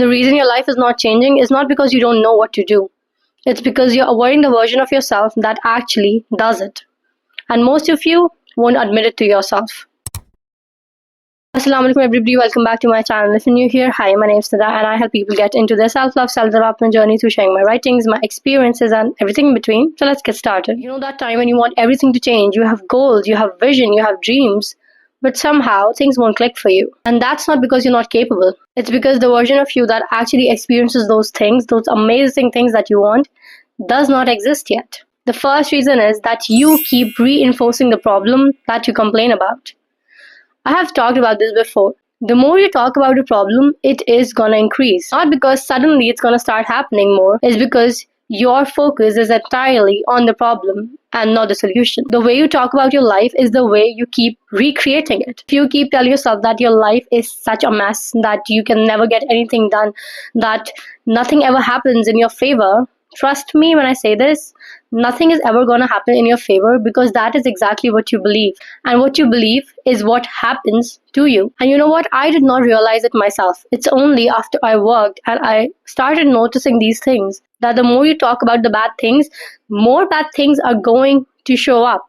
The reason your life is not changing is not because you don't know what to do. It's because you're avoiding the version of yourself that actually does it. And most of you won't admit it to yourself. Assalamu alaikum everybody, welcome back to my channel. If you're new here, hi, my name is Nida and I help people get into their self-love, self-development journey through sharing my writings, my experiences and everything in between. So let's get started. You know that time when you want everything to change, you have goals, you have vision, you have dreams, but somehow things won't click for you. And that's not because you're not capable. It's because the version of you that actually experiences those things, those amazing things that you want, does not exist yet. The first reason is that you keep reinforcing the problem that you complain about. I have talked about this before. The more you talk about a problem, it is gonna increase. Not because suddenly it's gonna start happening more, it's because your focus is entirely on the problem and not the solution. The way you talk about your life is the way you keep recreating it. If you keep telling yourself that your life is such a mess, that you can never get anything done, that nothing ever happens in your favor, trust me when I say this, nothing is ever going to happen in your favor because that is exactly what you believe. And what you believe is what happens to you. And you know what? I did not realize it myself. It's only after I worked and I started noticing these things that the more you talk about the bad things, more bad things are going to show up.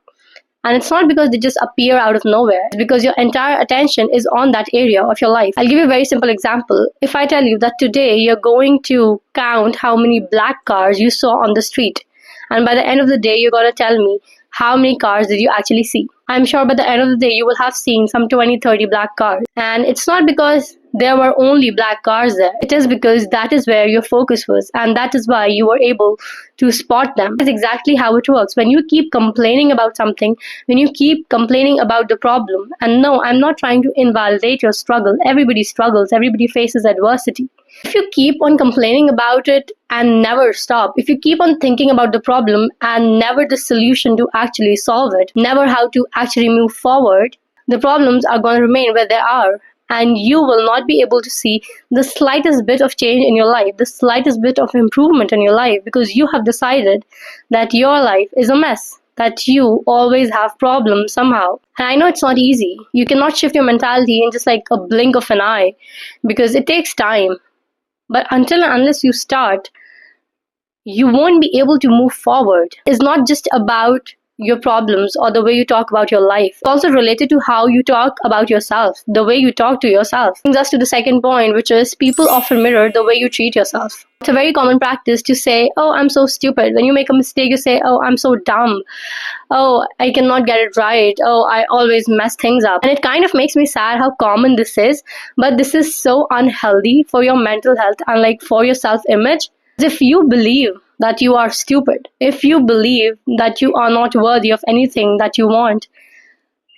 And it's not because they just appear out of nowhere. It's because your entire attention is on that area of your life. I'll give you a very simple example. If I tell you that today you're going to count how many black cars you saw on the street, and by the end of the day, you're going to tell me how many cars did you actually see. I'm sure by the end of the day, you will have seen some 20, 30 black cars. And it's not because there were only black cars there. It is because that is where your focus was. And that is why you were able to spot them. That's exactly how it works. When you keep complaining about something, when you keep complaining about the problem, and no, I'm not trying to invalidate your struggle. Everybody struggles. Everybody faces adversity. If you keep on complaining about it and never stop, if you keep on thinking about the problem and never the solution to actually solve it, never how to actually move forward, the problems are going to remain where they are. And you will not be able to see the slightest bit of change in your life, the slightest bit of improvement in your life, because you have decided that your life is a mess, that you always have problems somehow. And I know it's not easy. You cannot shift your mentality in just like a blink of an eye because it takes time. But until and unless you start, you won't be able to move forward. It's not just about your problems or the way you talk about your life. It's also related to how you talk about yourself, the way you talk to yourself. Brings us to the second point, which is people often mirror the way you treat yourself. It's a very common practice to say, oh, I'm so stupid. When you make a mistake, you say, oh, I'm so dumb. Oh, I cannot get it right. Oh, I always mess things up. And it kind of makes me sad how common this is, but this is so unhealthy for your mental health and like for your self-image. If you believe that you are stupid, if you believe that you are not worthy of anything that you want,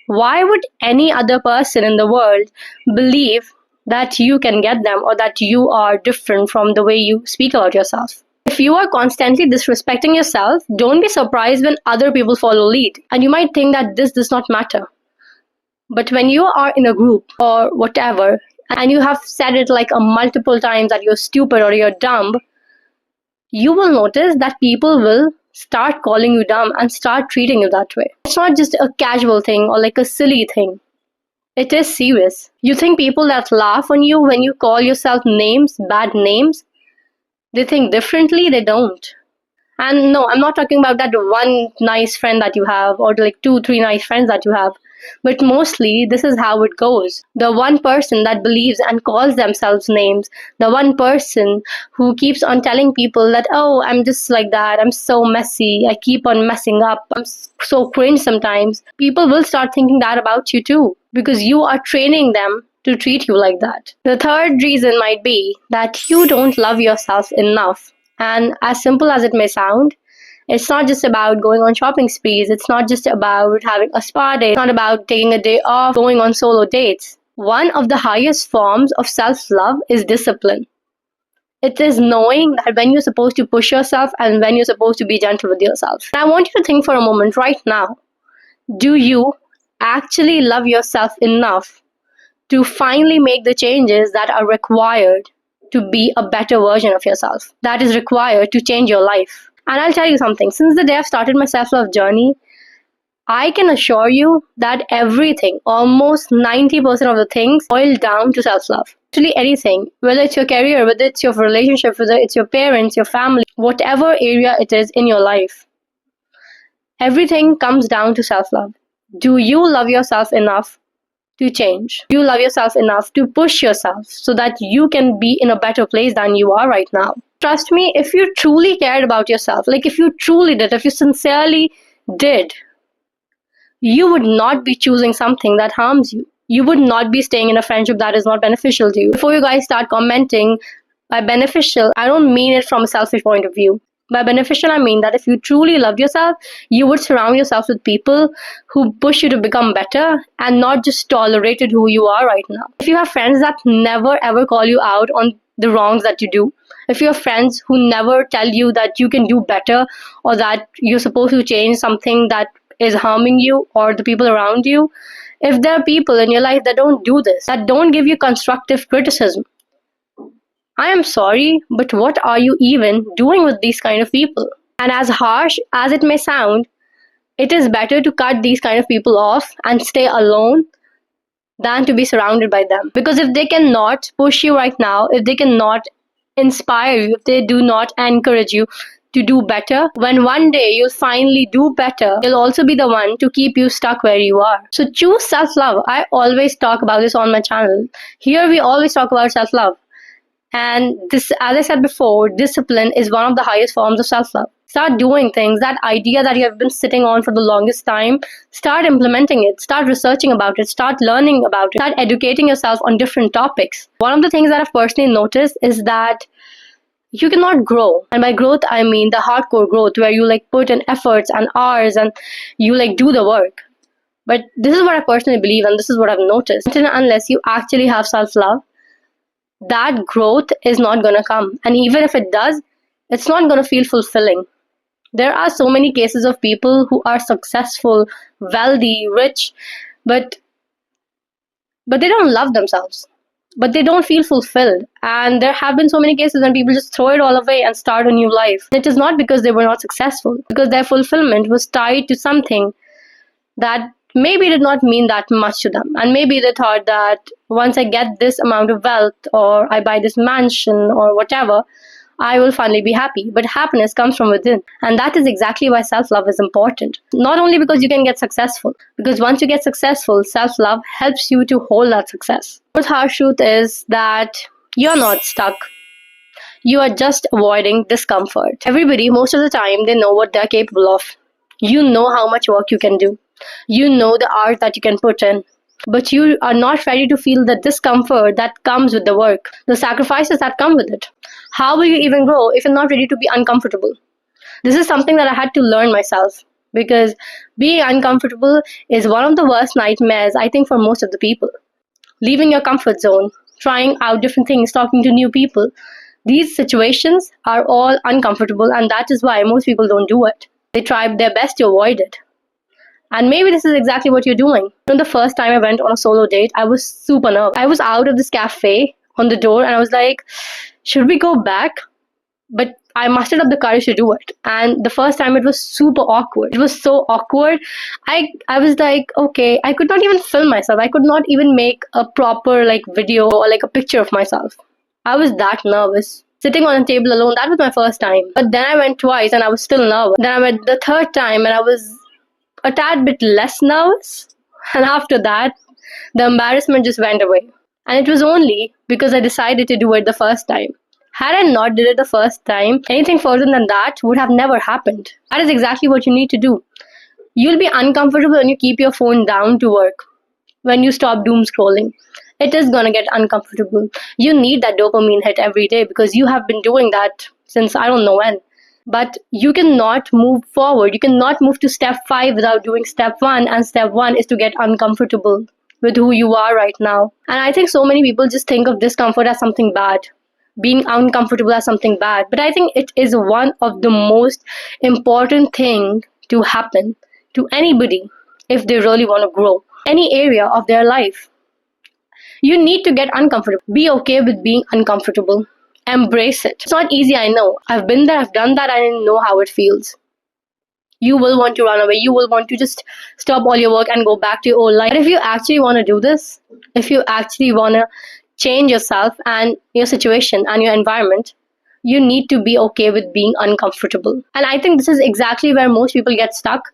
why would any other person in the world believe that you can get them or that you are different from the way you speak about yourself? If you are constantly disrespecting yourself, don't be surprised when other people follow lead. And you might think that this does not matter. But when you are in a group or whatever, and you have said it like a multiple times that you're stupid or you're dumb, you will notice that people will start calling you dumb and start treating you that way. It's not just a casual thing or like a silly thing. It is serious. You think people that laugh on you when you call yourself names, bad names, they think differently? They don't. And no, I'm not talking about that one nice friend that you have or like 2, 3 nice friends that you have. But mostly, this is how it goes. The one person that believes and calls themselves names, the one person who keeps on telling people that, oh, I'm just like that, I'm so messy, I keep on messing up, I'm so cringe sometimes, people will start thinking that about you too, because you are training them to treat you like that. The third reason might be that you don't love yourself enough. And as simple as it may sound, it's not just about going on shopping sprees. It's not just about having a spa day. It's not about taking a day off, going on solo dates. One of the highest forms of self-love is discipline. It is knowing that when you're supposed to push yourself and when you're supposed to be gentle with yourself. And I want you to think for a moment right now. Do you actually love yourself enough to finally make the changes that are required to be a better version of yourself? That is required to change your life. And I'll tell you something, since the day I've started my self-love journey, I can assure you that everything, almost 90% of the things, boil down to self-love. Actually, anything, whether it's your career, whether it's your relationship, whether it's your parents, your family, whatever area it is in your life, everything comes down to self love. Do you love yourself enough to change? Do you love yourself enough to push yourself so that you can be in a better place than you are right now? Trust me, if you truly cared about yourself, like if you truly did, if you sincerely did, you would not be choosing something that harms you. You would not be staying in a friendship that is not beneficial to you. Before you guys start commenting, by beneficial, I don't mean it from a selfish point of view. By beneficial, I mean that if you truly loved yourself, you would surround yourself with people who push you to become better and not just tolerated who you are right now. If you have friends that never ever call you out on the wrongs that you do, if you have friends who never tell you that you can do better or that you're supposed to change something that is harming you or the people around you, if there are people in your life that don't do this, that don't give you constructive criticism, I am sorry, but what are you even doing with these kind of people? And as harsh as it may sound, it is better to cut these kind of people off and stay alone than to be surrounded by them. Because if they cannot push you right now, if they cannot inspire you, if they do not encourage you to do better, when one day you'll finally do better, they'll also be the one to keep you stuck where you are. So choose self-love. I always talk about this on my channel. Here we always talk about self-love. And this, as I said before, discipline is one of the highest forms of self-love. Start doing things. That idea that you have been sitting on for the longest time, start implementing it. Start researching about it. Start learning about it. Start educating yourself on different topics. One of the things that I've personally noticed is that you cannot grow. And by growth, I mean the hardcore growth where you like put in efforts and hours and you like do the work. But this is what I personally believe and this is what I've noticed. Until and unless you actually have self-love, that growth is not going to come. And even if it does, it's not going to feel fulfilling. There are so many cases of people who are successful, wealthy, rich, but they don't love themselves. But they don't feel fulfilled. And there have been so many cases when people just throw it all away and start a new life. It is not because they were not successful, because their fulfillment was tied to something that maybe did not mean that much to them. And maybe they thought that once I get this amount of wealth or I buy this mansion or whatever, I will finally be happy. But happiness comes from within. And that is exactly why self-love is important. Not only because you can get successful, because once you get successful, self-love helps you to hold that success. The harsh truth is that you're not stuck. You are just avoiding discomfort. Everybody, most of the time, they know what they're capable of. You know how much work you can do. You know the art that you can put in. But you are not ready to feel the discomfort that comes with the work, the sacrifices that come with it. How will you even grow if you're not ready to be uncomfortable? This is something that I had to learn myself, because being uncomfortable is one of the worst nightmares, I think, for most of the people. Leaving your comfort zone, trying out different things, talking to new people. These situations are all uncomfortable, and that is why most people don't do it. They try their best to avoid it. And maybe this is exactly what you're doing. The first time I went on a solo date, I was super nervous. I was out of this cafe on the door and I was like, should we go back? But I mustered up the courage to do it. And the first time it was super awkward. It was so awkward. I was like, okay, I could not even film myself. I could not even make a proper video or a picture of myself. I was that nervous. Sitting on a table alone, that was my first time. But then I went twice and I was still nervous. Then I went the third time and I was a tad bit less nervous. And after that, the embarrassment just went away. And it was only because I decided to do it the first time. Had I not did it the first time, anything further than that would have never happened. That is exactly what you need to do. You'll be uncomfortable when you keep your phone down to work, when you stop doom scrolling. It is going to get uncomfortable. You need that dopamine hit every day because you have been doing that since I don't know when. But you cannot move forward. You cannot move to step 5 without doing step 1. And step 1 is to get uncomfortable with who you are right now. And I think so many people just think of discomfort as something bad, being uncomfortable as something bad. But I think it is one of the most important thing to happen to anybody if they really want to grow any area of their life. You need to get uncomfortable. Be okay with being uncomfortable. Embrace it. It's not easy, I know. I've been there, I've done that, I know how it feels. You will want to run away. You will want to just stop all your work and go back to your old life. But if you actually want to do this, if you actually want to change yourself and your situation and your environment, you need to be okay with being uncomfortable. And I think this is exactly where most people get stuck.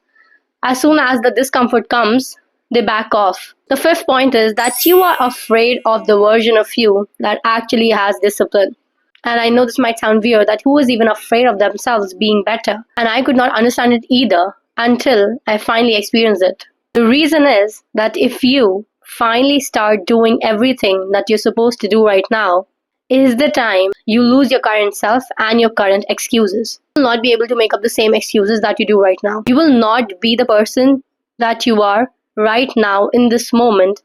As soon as the discomfort comes, they back off. The fifth point is that you are afraid of the version of you that actually has discipline. And I know this might sound weird, that who is even afraid of themselves being better? And I could not understand it either until I finally experienced it. The reason is that if you finally start doing everything that you're supposed to do right now, is the time you lose your current self and your current excuses. You will not be able to make up the same excuses that you do right now. You will not be the person that you are right now in this moment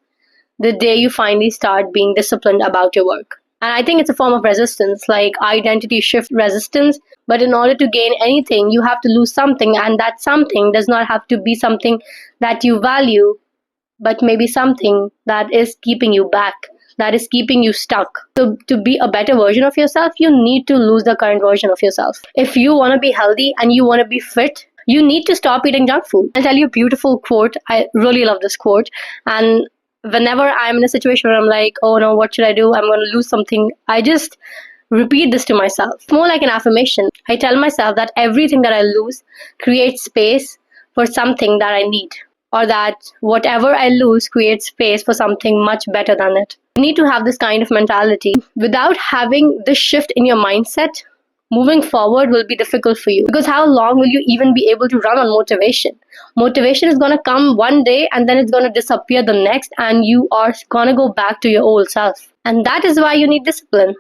the day you finally start being disciplined about your work. And I think it's a form of resistance, like identity shift resistance. But in order to gain anything, you have to lose something, and that something does not have to be something that you value, but maybe something that is keeping you back, that is keeping you stuck. So to be a better version of yourself, you need to lose the current version of yourself. If you want to be healthy and you want to be fit, you need to stop eating junk food. I'll tell you a beautiful quote. I really love this quote. And whenever I'm in a situation where I'm like, oh no, what should I do? I'm going to lose something, I just repeat this to myself. It's more like an affirmation. I tell myself that everything that I lose creates space for something that I need, or that whatever I lose creates space for something much better than it. You need to have this kind of mentality. Without having this shift in your mindset, moving forward will be difficult for you, because how long will you even be able to run on motivation? Motivation is going to come one day and then it's going to disappear the next, and you are going to go back to your old self. And that is why you need discipline,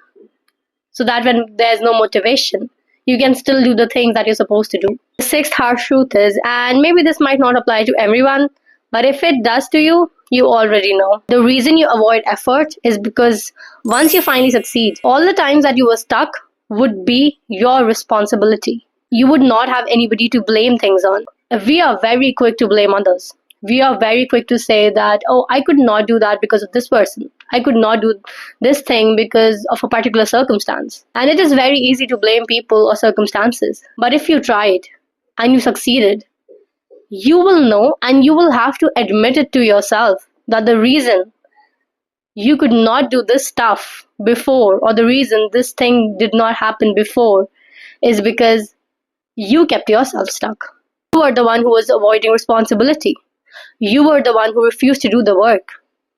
so that when there's no motivation, you can still do the things that you're supposed to do. The sixth harsh truth is, and maybe this might not apply to everyone, but if it does to you, you already know. The reason you avoid effort is because once you finally succeed, all the times that you were stuck would be your responsibility. You would not have anybody to blame things on. We are very quick to blame others. We are very quick to say that, oh, I could not do that because of this person. I could not do this thing because of a particular circumstance. And it is very easy to blame people or circumstances. But if you tried and you succeeded, you will know, and you will have to admit it to yourself, that the reason you could not do this stuff before, or the reason this thing did not happen before, is because you kept yourself stuck. You were the one who was avoiding responsibility. You were the one who refused to do the work.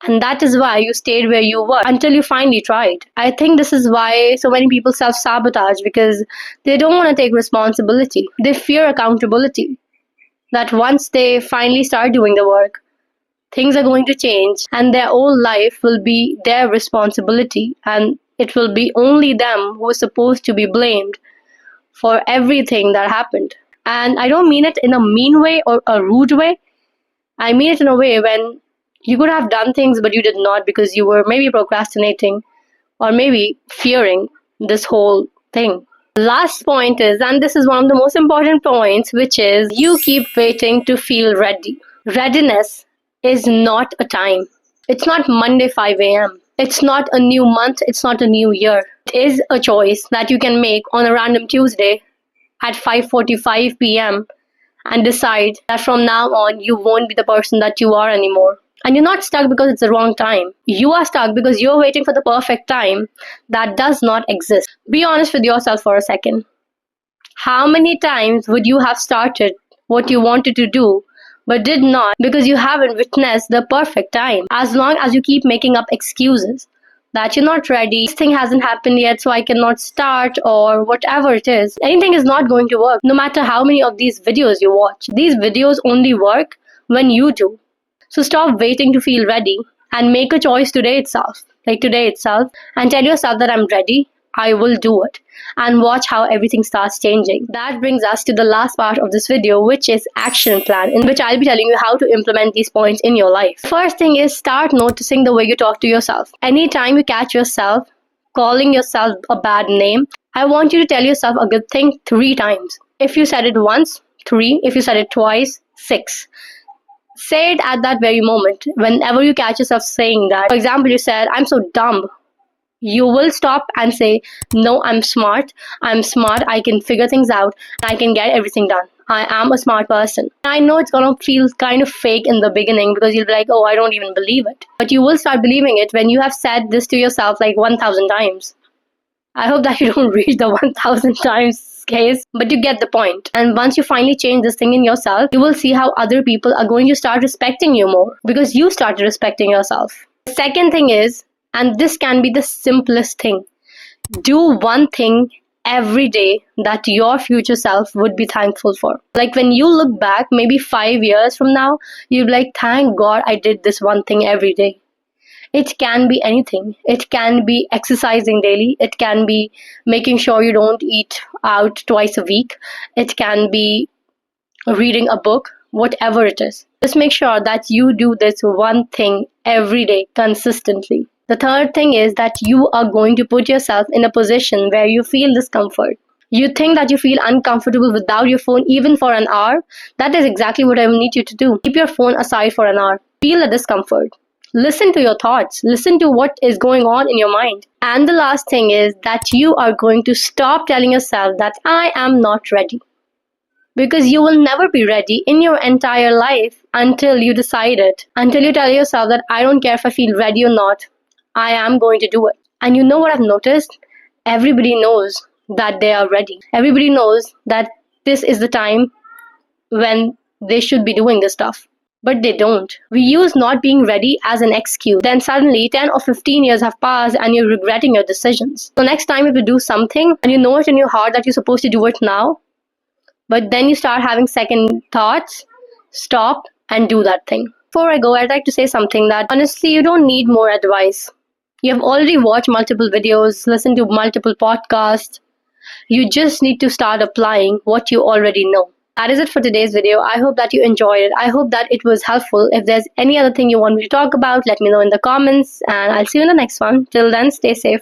And that is why you stayed where you were until you finally tried. I think this is why so many people self-sabotage, because they don't want to take responsibility. They fear accountability. That once they finally start doing the work, things are going to change and their whole life will be their responsibility, and it will be only them who is supposed to be blamed for everything that happened. And I don't mean it in a mean way or a rude way. I mean it in a way when you could have done things but you did not, because you were maybe procrastinating or maybe fearing this whole thing. Last point is, and this is one of the most important points, which is you keep waiting to feel ready. Readiness is not a time. It's not Monday 5 a.m. It's not a new month. It's not a new year. It is a choice that you can make on a random Tuesday at 5:45 p.m. and decide that from now on you won't be the person that you are anymore. And you're not stuck because it's the wrong time. You are stuck because you're waiting for the perfect time that does not exist. Be honest with yourself for a second. How many times would you have started what you wanted to do but did not because you haven't witnessed the perfect time? As long as you keep making up excuses that you're not ready, this thing hasn't happened yet, so I cannot start, or whatever it is, anything is not going to work. No matter how many of these videos you watch, these videos only work when you do. So stop waiting to feel ready and make a choice today itself. And tell yourself that I'm ready, I will do it. And watch how everything starts changing. That brings us to the last part of this video, which is action plan, in which I'll be telling you how to implement these points in your life. First thing is, start noticing the way you talk to yourself. Anytime you catch yourself calling yourself a bad name, I want you to tell yourself a good thing 3 times. If you said it once, 3. If you said it twice, 6. Say it at that very moment. Whenever you catch yourself saying that, for example, you said, I'm so dumb. You will stop and say, no, I'm smart, I can figure things out, and I can get everything done. I am a smart person. I know it's gonna feel kind of fake in the beginning because you'll be like, oh, I don't even believe it. But you will start believing it when you have said this to yourself like 1,000 times. I hope that you don't reach the 1,000 times case, but you get the point. And once you finally change this thing in yourself, you will see how other people are going to start respecting you more because you started respecting yourself. The second thing is, and this can be the simplest thing, do one thing every day that your future self would be thankful for. Like when you look back, maybe 5 years from now, you'll be like, thank God I did this one thing every day. It can be anything. It can be exercising daily. It can be making sure you don't eat out twice a week. It can be reading a book, whatever it is. Just make sure that you do this one thing every day consistently. The third thing is that you are going to put yourself in a position where you feel discomfort. You think that you feel uncomfortable without your phone even for an hour. That is exactly what I need you to do. Keep your phone aside for an hour. Feel the discomfort. Listen to your thoughts. Listen to what is going on in your mind. And the last thing is that you are going to stop telling yourself that I am not ready. Because you will never be ready in your entire life until you decide it. Until you tell yourself that I don't care if I feel ready or not. I am going to do it. And you know what I've noticed? Everybody knows that they are ready. Everybody knows that this is the time when they should be doing this stuff. But they don't. We use not being ready as an excuse. Then suddenly 10 or 15 years have passed and you're regretting your decisions. So next time if you do something and you know it in your heart that you're supposed to do it now, but then you start having second thoughts, stop and do that thing. Before I go, I'd like to say something that honestly, you don't need more advice. You have already watched multiple videos, listened to multiple podcasts. You just need to start applying what you already know. That is it for today's video. I hope that you enjoyed it. I hope that it was helpful. If there's any other thing you want me to talk about, let me know in the comments and I'll see you in the next one. Till then, stay safe.